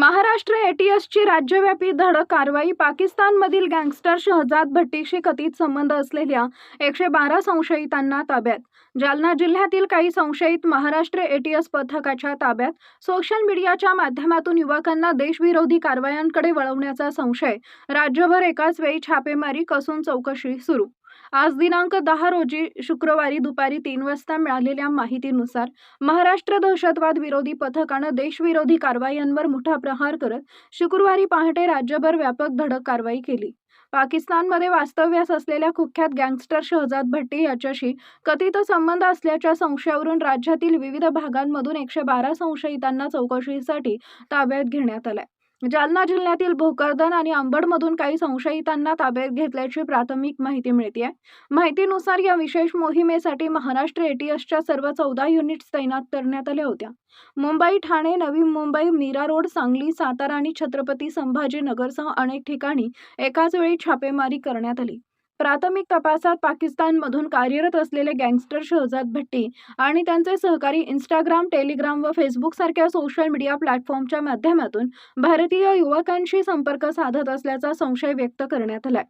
महाराष्ट्र एटीएसची राज्यव्यापी धडक कारवाई. पाकिस्तानमधील गँगस्टर शहजाद भट्टीशी कथित संबंध असलेल्या 112 संशयितांना ताब्यात. जालना जिल्ह्यातील काही संशयित महाराष्ट्र एटीएस पथकाच्या ताब्यात. सोशल मीडियाच्या माध्यमातून युवकांना देशविरोधी कारवायांकडे वळवण्याचा संशय. राज्यभर एकाच वेळी छापेमारी कसून चौकशी सुरू. आज दिनांक 10 रोजी शुक्रवारी दुपारी 3 वाजता मिळालेल्या माहितीनुसार महाराष्ट्र दहशतवाद विरोधी पथकानं देशविरोधी कारवायांवर मोठा प्रहार करत शुक्रवारी पहाटे राज्यभर व्यापक धडक कारवाई केली. पाकिस्तानमध्ये वास्तव्यास असलेल्या कुख्यात गँगस्टर शहजाद भट्टी याच्याशी कथित संबंध असल्याच्या संशयावरून राज्यातील विविध भागांमधून 112 संशयितांना चौकशीसाठी ताब्यात घेण्यात आलंय. जालना जिल्ह्यातील भोकरदन आणि अंबडमधून काही संशयितांना ताब्यात घेतल्याची प्राथमिक माहिती मिळतेय. माहितीनुसार या विशेष मोहिमेसाठी महाराष्ट्र एटीएसच्या सर्व 14 युनिट्स तैनात करण्यात आल्या होत्या. मुंबई, ठाणे, नवी मुंबई, मीरा रोड, सांगली, सातारा आणि छत्रपती संभाजीनगरसह अनेक ठिकाणी एकाच वेळी छापेमारी करण्यात आली. प्राथमिक तपासात पाकिस्तानमधून कार्यरत असलेले गँगस्टर शहजाद भट्टी आणि त्यांचे सहकारी इंस्टाग्राम, टेलिग्राम व फेसबुक सारख्या सोशल मीडिया प्लॅटफॉर्मच्या माध्यमातून भारतीय युवकांशी संपर्क साधत असल्याचा संशय व्यक्त करण्यात आलाय.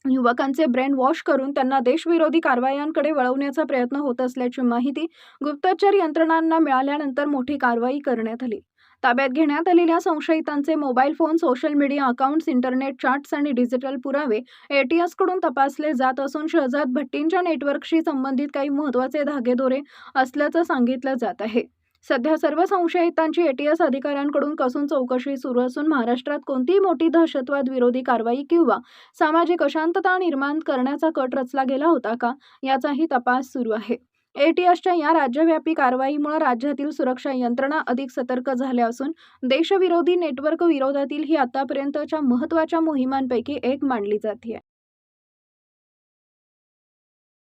युवकांचे ब्रेन वॉश करून त्यांना देशविरोधी कारवायांकडे वळवण्याचा प्रयत्न होत असल्याची माहिती गुप्तचर यंत्रणांना मिळाल्यानंतर मोठी कारवाई करण्यात आली. ताब्यात घेण्यात आलेल्या संशयितांचे mobile phone, social media accounts, internet chats आणि डिजिटल पुरावे एटीएसकडून तपासले जात असून शहजाद भट्टींच्या नेटवर्कशी संबंधित काही महत्त्वाचे धागेदोरे असल्याचं सांगितलं जात आहे. सध्या सर्व संशयितांची एटीएस अधिकाऱ्यांकडून कसून चौकशी सुरू असून महाराष्ट्रात कोणतीही मोठी दहशतवाद विरोधी कारवाई किंवा सामाजिक अशांतता निर्माण करण्याचा कट रचला गेला होता का याचाही तपास सुरू आहे. एटीएसच्या या राज्यव्यापी कारवाईमुळे राज्यातील सुरक्षा यंत्रणा अधिक सतर्क झाल्या असून देशविरोधी नेटवर्क विरोधातील ही आतापर्यंतच्या महत्त्वाच्या मोहिमांपैकी एक मानली जाते.